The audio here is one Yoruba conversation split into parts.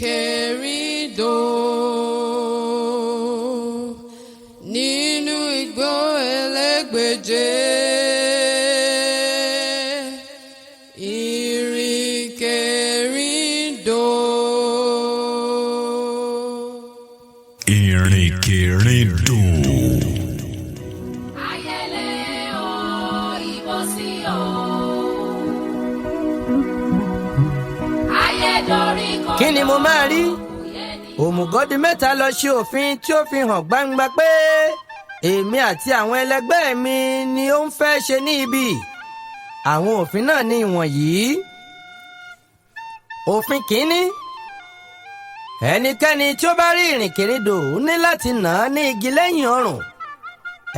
Ìrìnkèrindò nínú igbó elégbèje. Ìrìnkèrindò. Ìrìnkèrindò. Ayẹlẹ o, ìbọ̀sí o. Kí ni mo máa rí? Òmùgọ́dì mẹ́ta lọ ṣe òfin tí ó fi hàn gbangba pé èmi àti àwọn ẹlẹgbẹ́ mi ni ó ń fẹ́ ṣe ní ibi. Àwọn òfin náà ni ìwọ̀nyí. Òfin kìíní: ẹnikẹ́ni tí ó bá rí ìrìnkèrindò ní láti nà á ní igi lẹ́yìn ọrùn.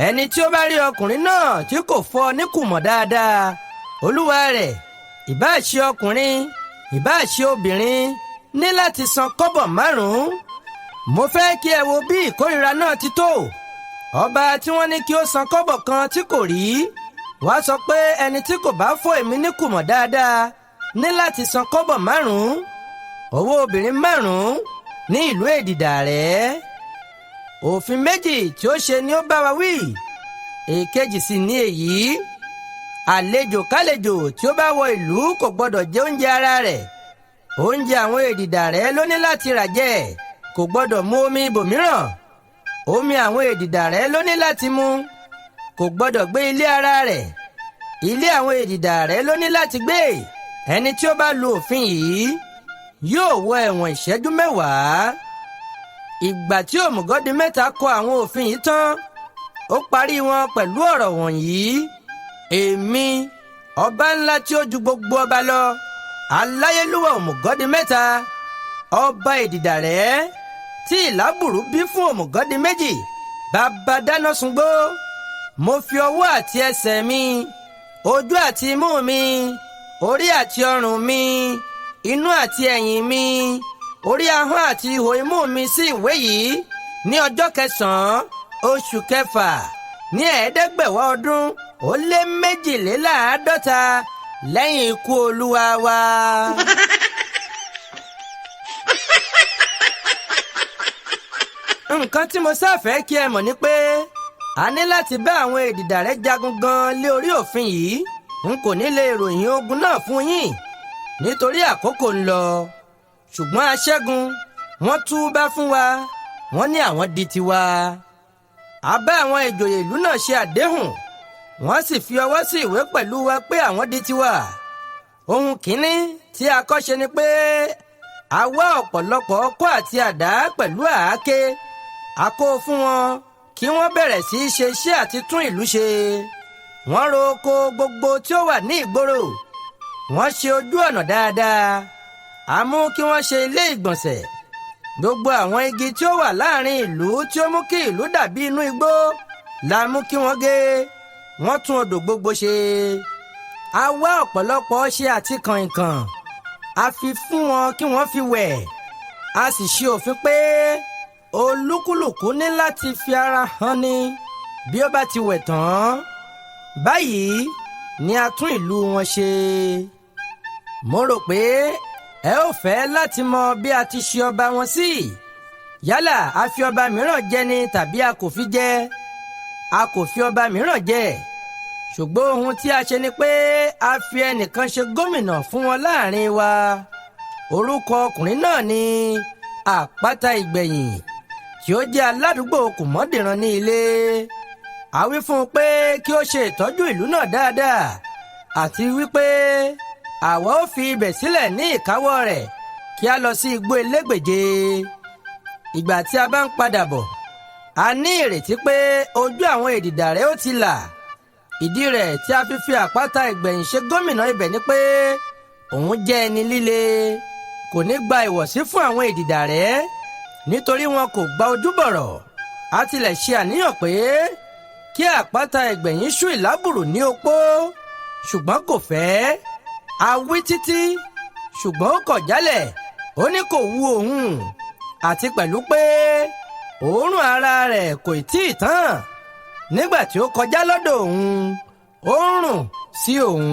Ẹni tí ó bá rí ọkùnrin náà tí kò fọ́ níkùmọ̀ dáadáa, olúwa rẹ̀, ìbáà ṣe ọkùnrin ìbáà ṣe obìnrin, ní láti san kọ́bọ̀ 5. Mo fẹ́ kí ẹ wo bí ìkórìíra náà ti tó. Ọba tí wọ́n ní kí ó san kọ́bọ̀ kan tí kò rí, wá sọ pé ẹni tí kò bá fọ́ èmi níkùmọ̀ dáadáa ní láti san kọ́bọ̀ 5. Owó obìnrin 5 ní ìlú Èdìdàrẹ́. Òfin méjì tí ó ṣe ni ó bá wa wí. Èkejì sì ni èyí: àlejò kálejò tí ó bá wọ ìlú kò gbọdọ̀ jẹ oúnjẹ ara rẹ̀. Oúnjẹ àwọn Èdìdàrẹ́ ló ní láti rà jẹ, kò gbọdọ̀ mu omi ibòmíràn. Omi àwọn Èdìdàrẹ́ ló ní láti mu, kò gbọdọ̀ gbé ilé ara rẹ̀. Ilé àwọn Èdìdàrẹ́ ló ní láti gbé. Ẹni tí ó bá lu òfin yìí yóò wọ ẹ̀wọ̀n ìṣẹ́jú 10. Ìgbà tí òmùgọ́dì mẹ́ta kọ àwọn òfin yìí tán, ó parí wọn pẹ̀lú ọ̀rọ̀ wọ̀nyí: èmi, ọba ńlá tí ó ju gbogbo ọba lọ, aláyélúwà òmùgọ́dì mẹ́ta, ọba Èdìdàrẹ́, tí ìlábùrú bí fún òmùgọ́dì méjì, bàbá dáná sungbó. Mo fi ọwọ́ àti ẹsẹ̀ mi, ojú àti imú mi, orí àti ọrùn mi, inú àti ẹ̀yìn mi, orí ahọ́n àti ihò imú mi sí ìwé yìí ní ọjọ́ 9 oṣù kẹfà ní 500 ọdún ó lé 52 lẹ́yìn ikú olúwa wa. Nǹkan tí mo sáfẹ́ kí ẹ mọ̀ ni pé a ní láti bá àwọn Èdìdàrẹ́ jagun gan lé orí òfin yìí. N kò ní lè ròyìn ogun náà fún yín nítorí àkókò ń lọ. Ṣùgbọ́n aṣẹ́gun wọ́n túbá fún wa, wọ́n ní àwọn di tiwa. A bá àwọn ìjòyè ìlú náà ṣe àdéhùn, wọ́n sì fi ọwọ́ sí ìwé pẹ̀lú wa pé àwọn di tiwa. Ohun kìíní tí a kọ́ ṣe ni pé a wá ọ̀pọ̀lọpọ̀ ọkọ́ àti àdá pẹ̀lú àáké. A kó fún wọn kí wọ́n bẹ̀rẹ̀ sí í ṣe iṣẹ́ àti tún ìlú ṣe. Wọ́n ro oko gbogbo tí ó wà ní ìgboro. Wọ́n ṣe ojú ọ̀nà dáadáa. A mú kí wọ́n ṣe ilé ìgbọ̀nsẹ̀. Gbogbo àwọn igi tí ó wà láàrin ìlú tí ó mú kí ìlú dàbí inú igbó la mú kí wọ́n gé. Wọ́n tún odò gbogbo ṣe. A wá ọ̀pọ̀lọpọ̀ ọṣẹ àti kànkàn. A fi fún wọn kí wọ́n fi wẹ̀. A sì ṣe òfin pé olúkúlùkù ní láti fi ara hàn ni bí ó bá ti wẹ̀ tán. Báyìí ni a tún ìlú wọn ṣe. Mo rò pé ẹ ó fẹ́ láti mọ bí a ti ṣe ọba wọn sí. Yálà a fi ọba mìíràn jẹ ni tàbí a kò fi jẹ. A kò fi ọba mìíràn jẹ. Ṣùgbọ́n ohun tí a ṣe ni pé a fi ẹnìkan ṣe gómìnà fún wọn láàrin wa. Orúkọ ọkùnrin náà ni Àpáta Ìgbẹ̀yìn, tí ó jẹ́ aládùúgbò Kùmọ́dìran ní ilé. A wí fún un pé kí ó ṣe ìtọ́jú ìlú náà dáadáa, àti wípé àwa ó fi ibẹ̀ sílẹ̀ ní ìkáwọ́ rẹ̀ kí a lọ sí igbó elégbèje. Ìgbà tí a bá ń padà bọ̀, a ní ìrètí pé ojú àwọn Èdìdàrẹ́ ó ti là. Ìdí rẹ̀ tí a fi Àpáta Ìgbẹ̀yìn ṣe gómìnà ibẹ̀ ni pé òun jẹ́ ẹni líle, kò ní gba ìwọ̀sí fún àwọn Èdìdàrẹ́ nítorí wọn kò gba ojúbọ̀rọ̀. A tilẹ̀ ṣe àníyàn pé kí Àpáta Ìgbẹ̀yìn ṣú ìlábùrù ní opó, ṣùgbọ́n kò fẹ́. A wí títí ṣùgbọ́n ó kọ̀ jálẹ̀. Ó ní kò wu òun, àti pẹ̀lú pé òórùn ara rẹ̀ kò tíì tán. Nígbà tí ó kọjá lọ́dọ̀ òun, ó ń rùn sí òun.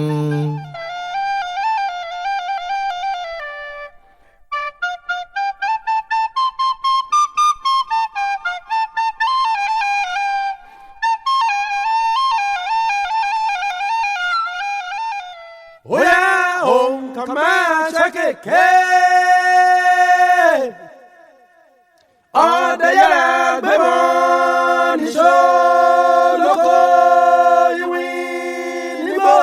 kéékèèké. ọdẹ yẹrẹ gbẹmọ níṣó lóko ìwìn nígbò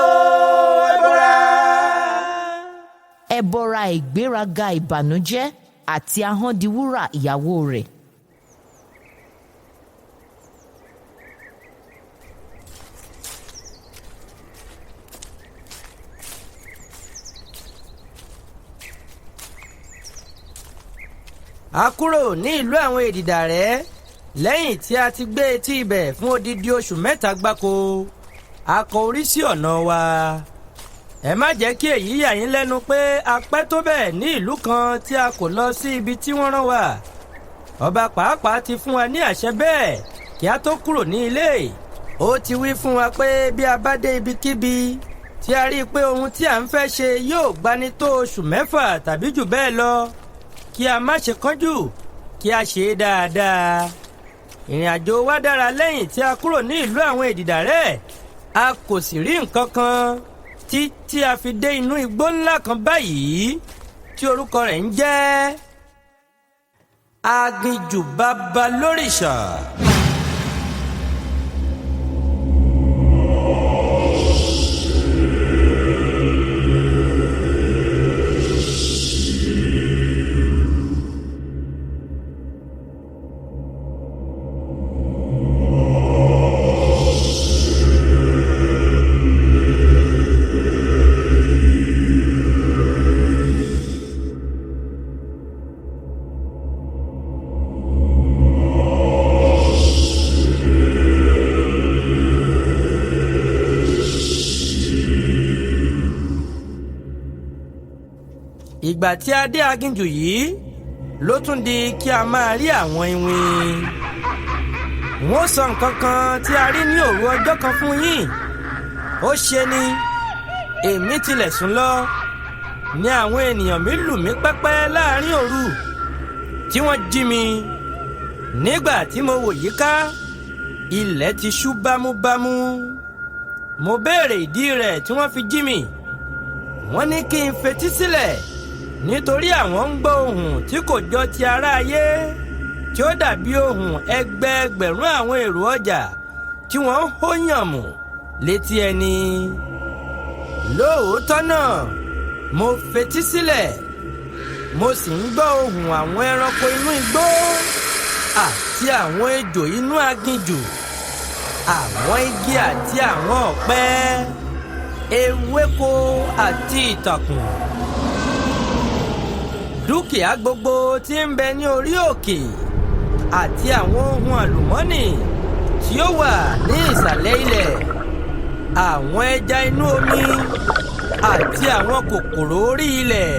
ẹbọra. ẹbọra ìgbéraga ìbànújẹ́ àti ahọ́n di wúrà ìyàwó rẹ̀. a kúrò ní ìlú àwọn Èdìdàrẹ́ lẹ́yìn tí a ti gbé etí ibẹ̀ fún odidi oṣù mẹ́ta gbáko. a kọ orí sí ọ̀nà wa. ẹ má jẹ́ kí èyí yà yín lẹ́nu pé a pẹ́ tó bẹ́ẹ̀ ní ìlú kan tí a kò lọ sí ibi tí wọ́n rán wa. ọba pàápàá ti fún wa ní àṣẹ bẹ́ẹ̀ kí a tó kúrò ní ilé. ó ti wí fún wa pé bí a bá dé ibikíbi tí a rí i pé ohun tí à ń fẹ́ ṣe yóò gbani tó oṣù mẹ́fà tàbí jù bẹ́ẹ̀ lọ kí a má ṣe kánjú kí a ṣe é dáadáa. ìrìn àjò wa dára lẹ́yìn tí a kúrò ní ìlú àwọn Èdìdàrẹ́. a kò sì rí nǹkan kan tí a fi dé inú igbó ńlá kan báyìí tí orúkọ rẹ̀ ń jẹ́ Aginjù Baba Lórìṣà. ìgbà tí a dé aginjù yìí ló tún di kí a máa rí àwọn iwin. wọ́n sọ nǹkan kan tí a rí ní òru ọjọ́ kan fún yín. ó ṣe ni èmi tilẹ̀ sùn lọ ní àwọn ènìyàn mi lù mí pẹ́pẹ́ láàrin òru tí wọ́n jí mi. nígbà tí mo wò yíká ilẹ̀ ti ṣú bámúbámú. mo béèrè ìdí rẹ̀ tí wọ́n fi jí mi. wọ́n ní kí n fetí sílẹ̀ nítorí àwọn ń gbọ́ ohùn tí kò jọ ti ará ayé tí ó dàbí ohùn ẹgbẹẹgbẹ̀rún àwọn èrò ọjà tí wọ́n ń hó yànmù létí ẹni. lóòótọ́ náà mo fetí sílẹ̀ mo sì ń gbọ́ ohùn àwọn ẹranko inú igbó àti àwọn ejò inú aginjù, àwọn igi àti àwọn ọ̀pẹ, ewéko àti ìtàkùn. dúkìá gbogbo tí ń bẹ ní orí òkè àti àwọn ohun àlùmọ́nì tí ó wà ní ìsàlẹ̀ ilẹ̀, àwọn ẹja inú omi àti àwọn kòkòrò orí ilẹ̀.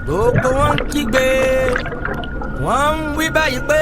gbogbo wọn ń kígbe, wọ́n ń wí báyìí pé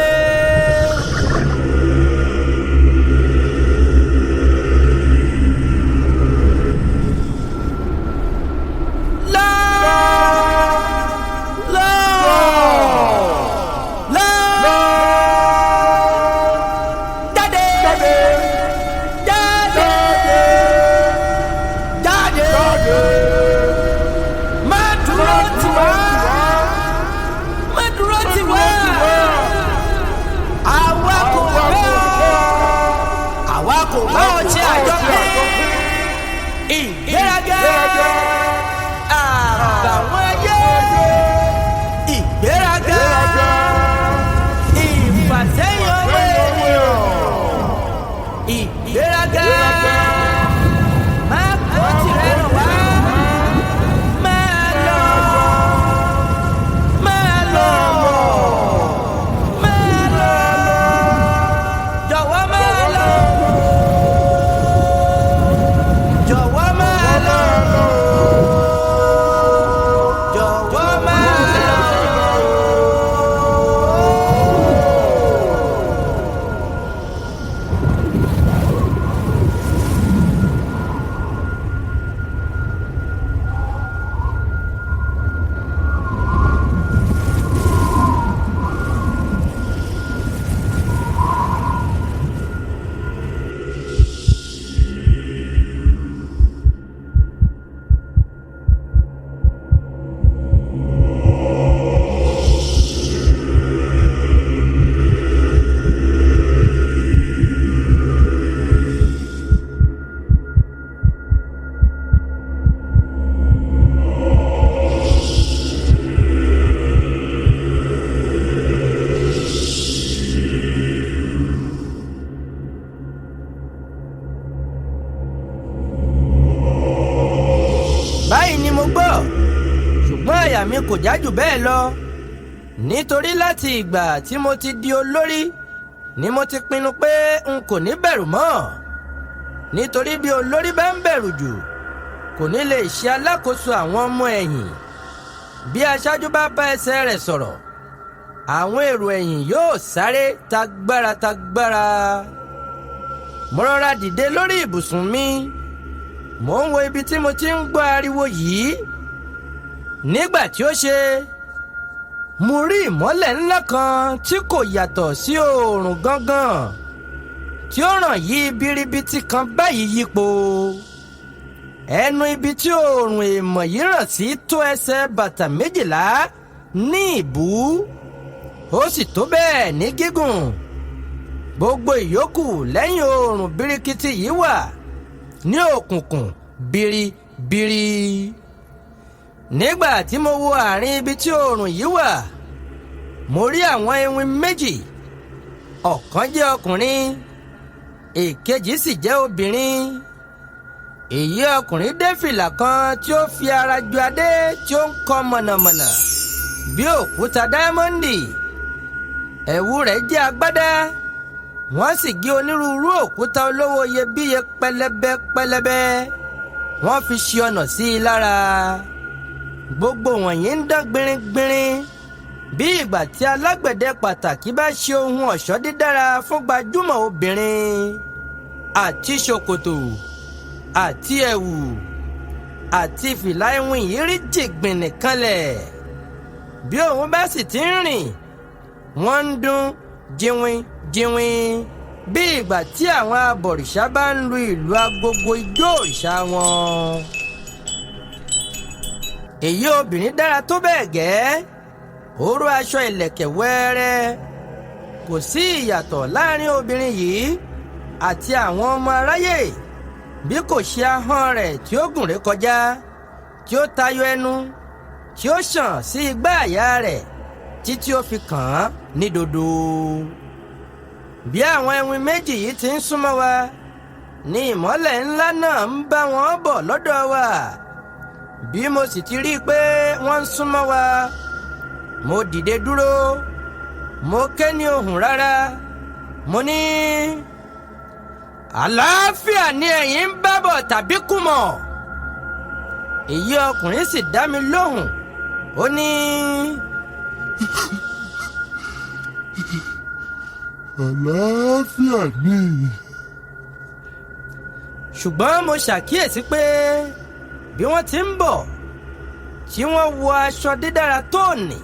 kò já jù bẹ́ẹ̀ lọ nítorí láti ìgbà tí mo ti di olórí ni mo ti pinnu pé n kò ní bẹ̀rù mọ́ nítorí bí olórí bá ń bẹ̀rù jù kò ní lè ṣe alákòóso àwọn ọmọ ẹ̀yìn bí aṣáájú bá bá ẹsẹ̀ rẹ̀ sọ̀rọ̀ àwọn èrò ẹ̀yìn yóò sáré tagbára. Mo rọra dìde lórí ibùsùn mi mò ń wo ibi tí mo ti ń gbọ́ ariwo yìí nígbà tí ó ṣe mo rí ìmọ́lẹ̀ ńlá kan tí kò yàtọ̀ sí oòrùn gangan tí ó ràn yí biribiti kan báyìí yípo ẹnu ibi tí oòrùn èèmọ̀ yìí ràn sí tó ẹsẹ̀ bàtà 12 ní ìbú ó sì tó bẹ́ẹ̀ ní gígùn gbogbo ìyókù lẹ́yìn oòrùn birikiti yìí wà ní òkùnkùn biribiri nígbà tí mo wo àárín ibi tí oòrùn yìí wà mo rí àwọn ewin méjì ọ̀kan jẹ́ ọkùnrin èkejì sì jẹ́ obìnrin èyí ọkùnrin dé fìlà kan tí ó fi ara ju adé tí ó ń kọ́ mọ̀nàmọ̀nà bí òkúta dáyámọ́ndì ẹ̀wù rẹ̀ jẹ́ agbádá wọ́n sì gé onírúurú òkúta olówó iyebíye pẹlẹbẹ wọ́n fi ṣe ọ̀nà sí i lára gbogbo wọ̀nyí ń dán gbìnrín bí ìgbà tí alágbẹ̀dẹ pàtàkì bá ṣe ohun ọ̀ṣọ́ dídára fún gbajúmọ̀ obìnrin àti ṣòkòtò àti ẹ̀wù àti fìlà ewin yìí rí jìgbìnì kanlẹ̀ bí òun bá sì ti ń rìn wọ́n ń dún jíwìn bí ìgbà tí àwọn abọ̀rìṣà bá ń lu ìlù agogo ijó òrìṣà wọn. èyí obìnrin dára tó bẹ́ẹ̀ gẹ́ ó ró aṣọ ìlẹ̀kẹ̀ wẹ́ẹ́rẹ́ kò sí ìyàtọ̀ láàrin obìnrin yìí àti àwọn ọmọ aráyé bí kò ṣe ahọ́n rẹ̀ tí ó gùn rékọjá tí ó tayọ ẹnu tí ó ṣàn sí igbá àyà rẹ̀ títí ó fi kàn án ní dodo. bí àwọn ewin méjì yìí ti ń súnmọ́ wa ni ìmọ́lẹ̀ ńlá náà ń bá wọn bọ̀ lọ́dọ̀ wa bí mo sì ti rí i pé wọ́n ń súnmọ́ wa mo dìde dúró mo ké ní ohùn rárá mo ní àlàáfíà ni ẹ̀yin ń bá bọ̀ tàbí kùmọ̀ èyí ọkùnrin sì dá mi lóhùn ó ní. àlàáfíà ni. ṣùgbọ́n mo ṣàkíyèsí pé bí wọ́n ti ń bọ̀ tí wọ́n wọ aṣọ dídára tó nì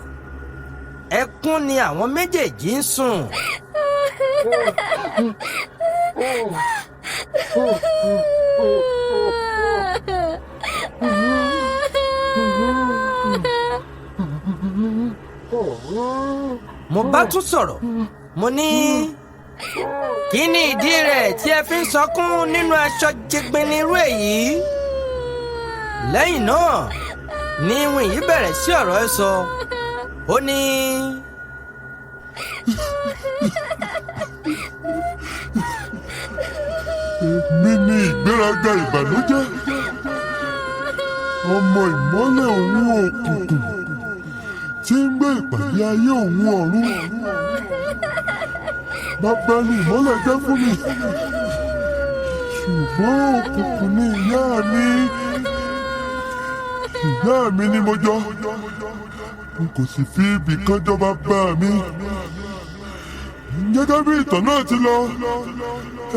ẹkún ni àwọn méjèèjì ń sùn. mo bá tún sọ̀rọ̀ mo ní kí ni ìdí rẹ̀ tí ẹ fi ń sọkún nínú aṣọ jẹgbẹ́ni irú èyí. lẹ́yìn náà ni ìwìn yìí bẹ̀rẹ̀ sí ọ̀rọ̀ ẹ sọ ó ní. èmi ni ìgbéraga ìbànújẹ́ ọmọ ìmọ́lẹ̀ òun òkùnkùn tí ń gbé ìpàdé ayé òun ọ̀run. bàbá ni ìmọ́lẹ̀ jẹ́ fún mi ṣùgbọ́n òkùnkùn ni ìyá mi. ìyá mi ni mo jọ n kò sì fi ibì kan jọ bàbá mi. gẹ́gẹ́ bí ìtàn náà ti lọ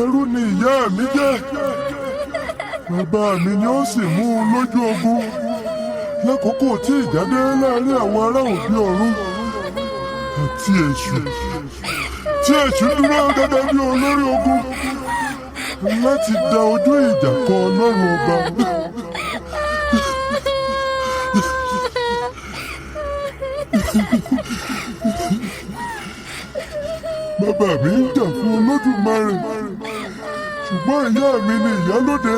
ẹrú ni ìyá mi jẹ́. bàbá mi ni ó sì mú un lójú ogun lákòókò tí ìjà dé láàrin àwọn ará òbí ọ̀run àti èṣù tí èṣù dúró gẹ́gẹ́ bí olórí ogun láti da ojú ìjà kọ Ọlọ́run ọba. bàbá mi ń jà fún Olódùmarè ṣùgbọ́n ìyá mi ni ìyálóde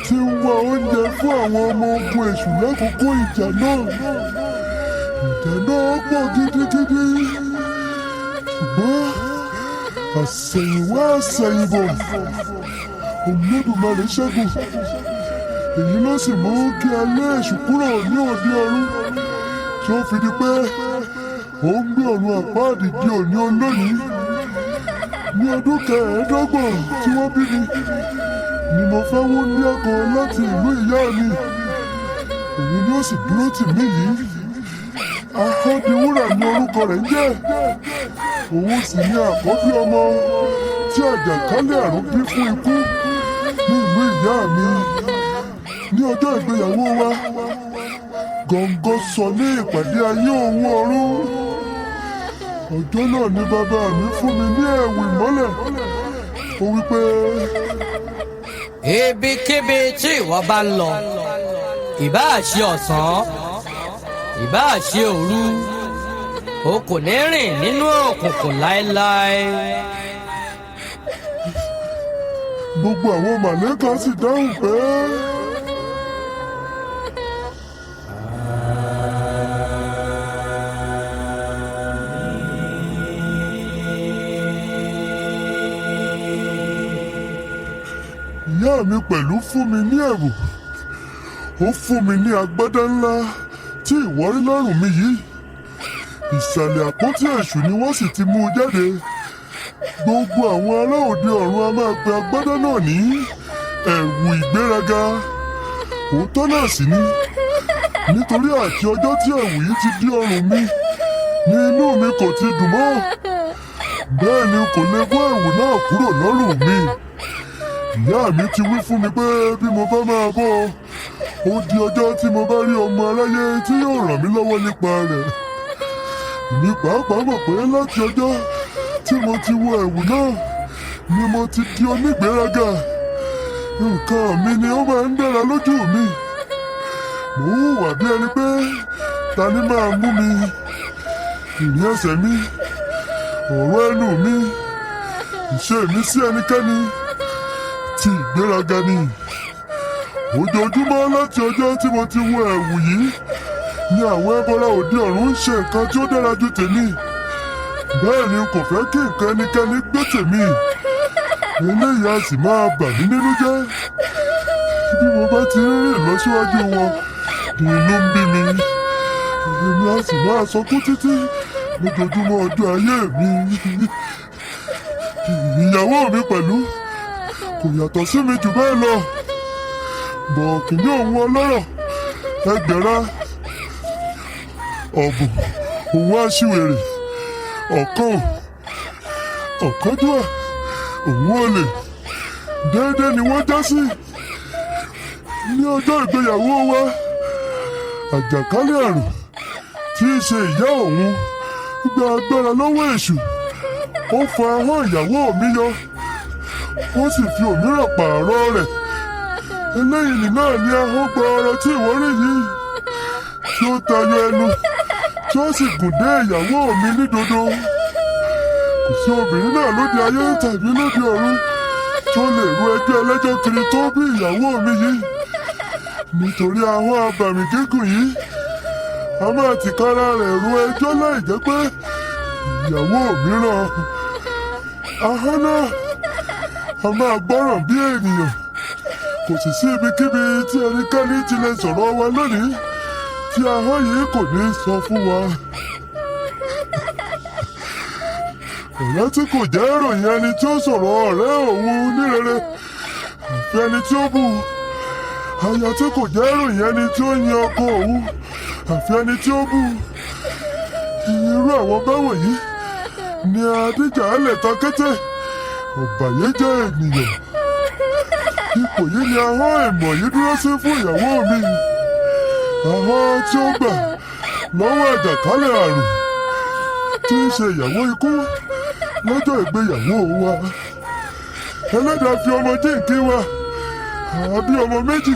tí ń wá oúnjẹ fún àwọn ọmọ ogun èṣù lákòókò ìjà náà. ìjà náà pọ̀ gidigidi ṣùgbọ́n àsẹ̀yìnwá àsẹ̀yìnbọ̀ Olódùmarè ṣẹ́gun èyí ló sì mú kí a lé èṣù kúrò ní òde ọ̀run tí ó fi di pé ó ń gbé ọ̀run àpáàdì di òní olónìí. Ní ọdún kẹẹ̀ẹ́dọ́gbọ̀n tí wọ́n bí mi ni mo fẹ́ wúńdíá kan láti ìlú ìyá mi. Òun ni ó sì dúró tì mí yìí. Ahọ́diwúrà ni orúkọ rẹ̀ ń jẹ́. Òun sì ni àkọ́bí ọmọ tí àjàkálẹ̀ àrùn bí fún ikú ní ìlú ìyá mi. Ní ọjọ́ ìgbéyàwó wa, gọ̀ǹgọ̀ sọ ní ìpàdé ayé òun ọ̀run. Ọjọ́ náà ni bàbá mi fún mi ní ẹ̀wù ìmọ́lẹ̀. Ó wí pé, ibikíbi tí ìwọ bá ń lọ, ìbáà ṣe ọ̀sán, ìbáà ṣe òru, o kò ní rìn nínú òkùnkùn láéláé. gbogbo àwọn màlẹ́kà sì dáhùn pé, ìyá mi pẹ̀lú fún mi ní ẹ̀wù. Ó fún mi ní agbádá ńlá tí ìwọ rí lọ́rùn mi yìí. Ìsàlẹ̀ àpótí èṣù ni wọ́n sì ti mú un jáde. Gbogbo àwọn ará òde ọ̀run a máa pe agbádá náà ní ẹ̀wù ìgbéraga. Òótọ́ náà sì ni, nítorí àti ọjọ́ tí ẹ̀wù yìí ti dé ọrùn mi ni inú mi kò ti dùn mọ́. Bẹ́ẹ̀ ni kò lè bọ́ ẹ̀wù náà kúrò lọ́rùn mi. Ìyá mi ti wí fún mi pé bí mo bá máa bọ́ ó di ọjọ́ tí mo bá rí ọmọ aráyé tí yóò ràn mí lọ́wọ́ nípa rẹ̀. Èmi pàápàá mọ̀ pé láti ọjọ́ tí mo ti wọ ẹ̀wù náà ni mo ti di onígbéraga. Nǹkan mi ni ó máa ń dára lójú mi. Mò ń hùwà bí ẹni pé ta ni máa mú mi. Ìrìn ẹsẹ̀ mi, ọ̀rọ̀ ẹnu mi, ìṣe mi sí ẹnikẹ́ni ti ìgbéraga ni. Ojoojúmọ́ láti ọjọ́ tí mo ti wọ ẹ̀wù yìí ni àwọn ẹbọra òde ọ̀run ń ṣe nǹkan tí ó dára ju tèmi. Bẹ́ẹ̀ ni kò fẹ́ kí nǹkan ẹnikẹ́ni gbé tèmi. Eléyìí a sì máa bà mí nínú jẹ́. Bí mo bá ti ń rìn lọ́síwájú wọn, inú ń bí mi. Èmi a sì máa sọkún títí lójoojúmọ́ ọjọ́ ayé mi. Ìyàwó mi pẹ̀lú kò yàtọ̀ sí mi jù bẹ́ẹ̀ lọ. Bọ̀ọ̀kìnní òun ọlọ́rọ̀ ẹgbẹ̀ra, ọ̀bùn òun aṣiwèrè, ọ̀kánjúà òun olè. Déédéé ni wọ́n já sí. Ní ọjọ́ ìgbéyàwó wa, àjàkálẹ̀ àrùn tí í ṣe ìyá òun gba agbára lọ́wọ́ èṣù. Ó fa ahọ́n ìyàwó mi yọ, ó sì fi òmíràn pààrọ̀ rẹ̀. Eléyìí náà ni ahọ́n gbọọrọ tí ìwọ rí yìí, tí ó tayọ ẹnu, tí ó sì gùn dé ìyàwó mi nídodo. Kò sí obìnrin náà lóde ayé tàbí lóde ọ̀run tí ó lè ru ẹjọ́ ẹlẹ́jọ́ kiri tó bí ìyàwó mi yìí. Nítorí ahọ́n abàmì gígùn yìí, a máa tìkára rẹ̀ ru ẹjọ́ láì jẹ́ pé ìyàwó mi rán. Ahọ́n náà a máa gbọ́ràn bí ènìyàn. Kò sì sí ibikíbi tí ẹnikẹ́ni ti lè sọ̀rọ̀ wa lónìí tí ahọ́n yìí kò ní sọ fún wa. Ọ̀rẹ́ tí kò jẹ́ ìròyìn ẹni tí ó sọ̀rọ̀ ọ̀rẹ́ òun ní rere àfi ẹni tí ó bú. Aya tí kò jẹ́ ìròyìn ẹni tí ó yin ọkọ òun àfi ẹni tí ó bú. Irú àwọn báwọ̀ yìí ni Adíjàálẹ̀ ta kété ọ̀bàyéjẹ́ ènìyàn. Ipò yìí ni ahọ́n ìmọ̀ yìí dúró sí fún ìyàwó mi. Ahọ́n tí ó gbà lọ́wọ́ àjàkálẹ̀ àrùn tí í ṣe ìyàwó ikú lọ́jọ́ ìgbéyàwó wa. Ẹlẹ́dàá fi ọmọ jíǹkí wa, àbí ọmọ méjì,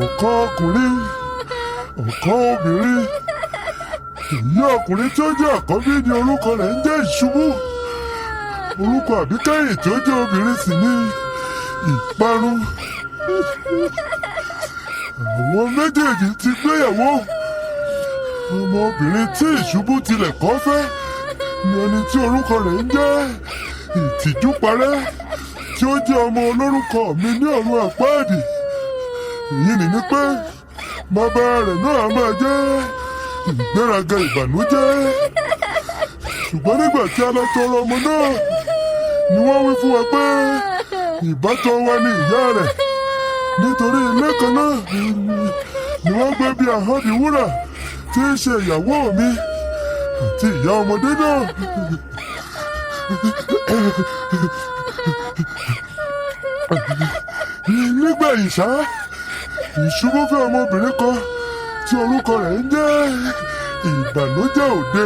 ọ̀kan ọkùnrin, ọ̀kan obìnrin. Èyí ọkùnrin tí ó jẹ́ àkọ́bí ni orúkọ rẹ̀ ń jẹ́ ìṣubú. Orúkọ àbíkẹ́yìn tí ó jẹ́ obìnrin sì ni ìparun. Àwọn méjèèjì ti gbéyàwó. Ọmọbìnrin tí ìṣubú tilẹ̀ kọ́ fẹ́ ni ẹni tí orúkọ rẹ̀ ń jẹ́ ìtìjúparẹ́, tí ó jẹ́ ọmọ olórúkọ mi ní ọ̀run àpáàdì. Èyí ni pé bàbá rẹ̀ náà máa jẹ́ ìgbéraga ìbànújẹ́. Ṣùgbọ́n nígbà tí a lọ tọrọ ọmọ náà ni wọ́n wí fún wa pé ìbátan wa ni ìyá rẹ̀. Nítorí ilé kan náà ni wọ́n gbé bí Ahọ́dìwúrà tí í ṣe ìyàwó mi àti ìyá ọmọdé náà. Nígbà ìṣá ìṣubúfẹ́ ọmọbìnrin kan tí orúkọ rẹ̀ ń jẹ́ Ìbànújẹ́ Òde.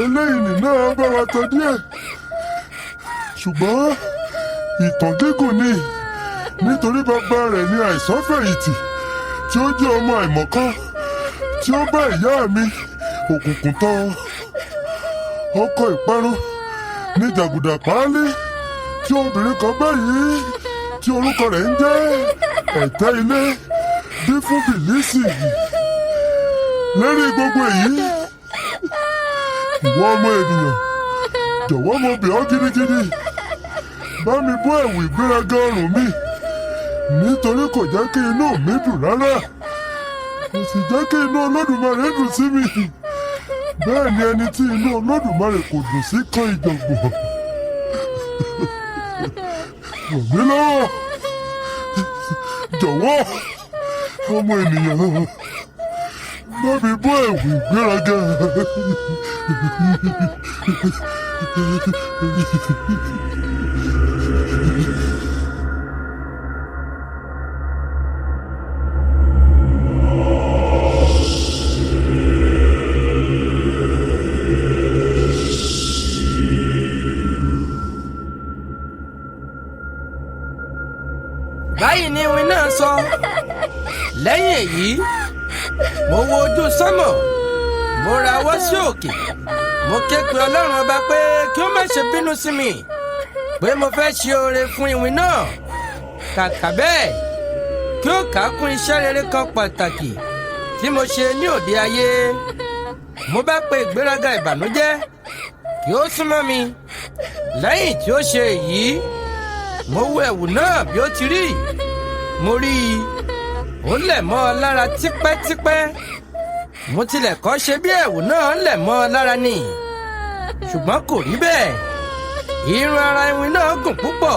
Eléyìí nìna bá wa tọ́ díẹ̀. Ṣùgbọ́n ìtàn gígùn ni nítorí bàbá rẹ̀ ní àìsàn fẹ̀yìntì tí ó jẹ́ ọmọ àìmọ̀kan tí ó bá ìyá mi òkùnkùn tán. Ọkọ ìparun ní jàgùdà páálí tí obìnrin kan báyìí tí orúkọ rẹ̀ ń jẹ́ Ẹ̀tẹ́ Ilé bí fún Bìlísì. Lérí gbogbo èyí, ìwọ ọmọ ènìyàn, jọ̀wọ́ mo bẹ̀ ọ́ gidigidi, bá mi bọ́ ẹ̀wù ìgbéraga ọrùn mi, nítorí kò jẹ́ kí inú mi dùn rárá, kò sì jẹ́ kí inú Olódùmarè dùn sí mi. Bẹ́ẹ̀ ni ẹni tí inú Olódùmarè kò dùn sí kan ìjọ̀gbọ̀n. Ràn mí lọ́wọ́, jọ̀wọ́ ọmọ ènìyàn, bá mi bọ́ ẹ̀wù ìgbéraga. Báyìí ni iwin náà sọ. Lẹ́yìn èyí, mo wo ojú sánmọ̀, mo rawọ́ sí òkè, mo ké pe Ọlọ́run ọba pé kí ó má ṣe bínú sí mi pé mo fẹ́ ṣe oore fún iwin náà. Kàkà bẹ́ẹ̀, kí ó kà á kún iṣẹ́ rere kan pàtàkì tí mo ṣe ní òde ayé. Mo bá pe ìgbéraga ìbànújẹ́ kí ó súnmọ́ mi. Lẹ́yìn tí ó ṣe èyí, mo wo ẹ̀wù náà bí ó ti rí. Mo rí i, ó lẹ̀ mọ́ ọ lára tipẹ́tipẹ́. Mo tilẹ̀ kọ́ ṣe bí ẹ̀wù náà lẹ̀ mọ́ ọ lára ni, ṣùgbọ́n kò rí bẹ́ẹ̀. Irun ara iwin náà gùn púpọ̀,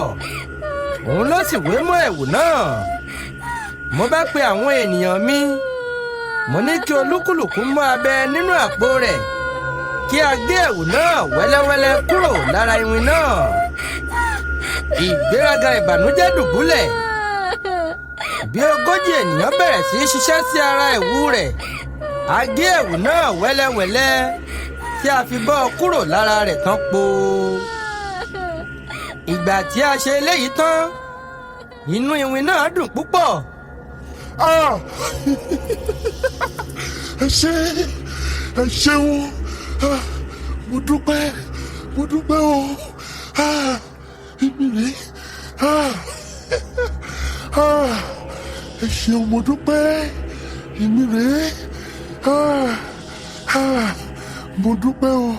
òun ló sì wé mọ́ ẹ̀wù náà. Mo bá pe àwọn ènìyàn mi, mo ní kí olúkúlùkù mú abẹ nínú àpò rẹ̀ kí a gé ẹ̀wù náà wẹ́lẹ́wẹ́lẹ́ kúrò lára iwin náà. Ìgbéraga ìbànújẹ́ dùbúlẹ̀. Bí 40 ènìyàn bẹ̀rẹ̀ sí í ṣiṣẹ́ sí ara ẹ̀wù rẹ̀, a gé ẹ̀wù náà wẹ́lẹ́wẹ́lẹ́ tí a fi bọ́ ọ kúrò lára rẹ̀ tán po. Ìgbà tí a ṣe eléyìí tán, inú iwin náà dùn púpọ̀. Ẹ ṣeun, mo dúpẹ́ o. Èmi rèé. Ẹ ṣeun, mo dúpẹ́. Èmi rèé. Mo dúpẹ́ o.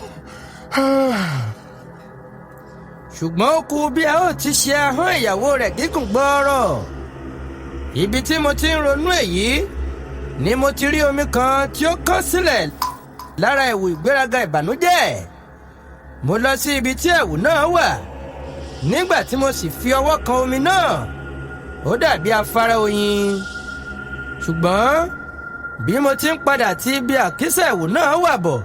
Ṣùgbọ́n ó kù bí a ó ti ṣe ahọ́n ìyàwó rẹ̀ gígùn gbọ́ọ̀rọ̀. Ibi tí mo ti ń ronú èyí ni mo ti rí omi kan tí ó kán sílẹ̀ lára ẹ̀wù ìgbéraga ìbànújẹ́. Mo lọ sí ibi tí ẹ̀wù náà wà. Nígbà tí mo sì fi ọwọ́ kan omi náà, ó dàbí afárá oyin. Ṣùgbọ́n bí mo ti ń padà tí ibi àkísà ẹ̀wù náà wà bọ̀,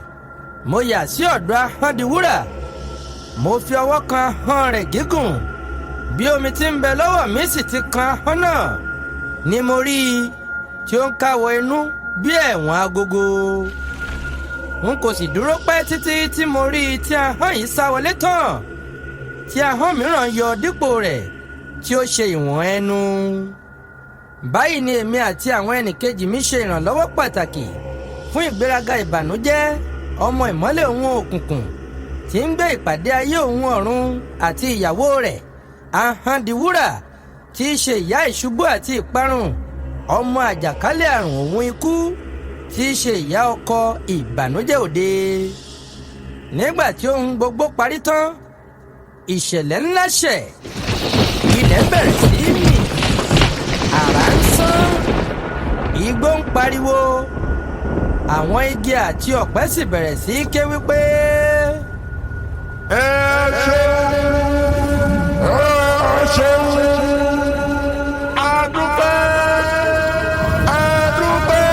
mo yà sí ọ̀dọ̀ Ahọ́dìwúrà. Mo fi ọwọ́ kan ahọ́n rẹ̀ gígùn. Bí omi tí ń bẹ lọ́wọ́ mi sì ti kan ahọ́n náà, ni mo rí i tí ó ń káwọ́ inú bí ẹ̀wọ̀n agogo. N kò sì dúró pẹ́ títí tí mo rí i tí ahọ́n yìí sá wọlé tán, tí ahọ́n mìíràn yọ dípò rẹ̀ tí ó ṣe ìwọ̀n ẹnu. Báyìí ni èmi àti àwọn ẹnìkejì mi ṣe ìrànlọ́wọ́ pàtàkì fún ìgbéraga ìbànújẹ́, ọmọ ìmọ́lẹ̀ òun òkùnkùn tí ń gbé ìpàdé ayé òun ọ̀run àti ìyàwó rẹ̀ Ahọ́dìwúrà tí í ṣe ìyá ìṣubú àti ìparun, ọmọ àjàkálẹ̀ àrùn òun ikú tí í ṣe ìyá ọkọ Ìbànújẹ́ Òde. Nígbà tí ohun gbogbo parí tán, ìṣẹ̀lẹ̀ ńlá ṣẹ̀. Ilẹ̀ bẹ̀rẹ̀ sí í mì, àrá ń sán, igbó ń pariwo, àwọn igi àti ọ̀pẹ sì bẹ̀rẹ̀ sí í ké wípé. ẹ ṣeun adúpẹ́ adúpẹ́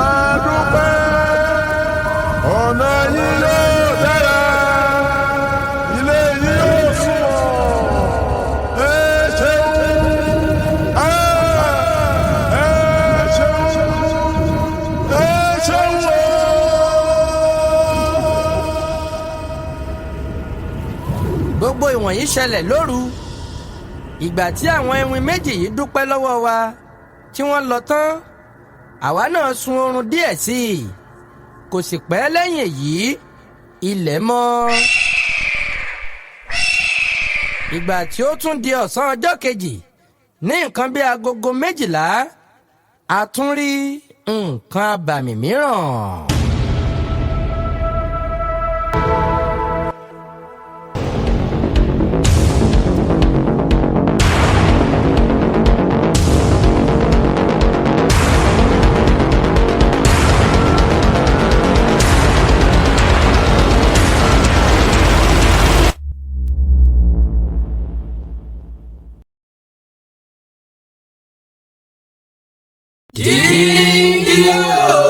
adúpẹ́ ọ̀nà yìí yóò dára ilé yìí yóò sunwọ̀n ẹ ṣeun ẹ ṣeun o. gbogbo ìwọ̀nyí ṣẹlẹ̀ lóru. ìgbà tí àwọn iwin méjì yìí dúpẹ́ lọ́wọ́ wa tí wọ́n lọ tán àwa náà sun oorun díẹ̀ sí i. kò sì pẹ́ lẹ́yìn èyí ilẹ̀ mọ́. ìgbà tí ó tún di ọ̀sán ọjọ́ kejì ní nǹkan bí agogo 12 a tún rí nǹkan abàmì mìíràn. Dingy-o.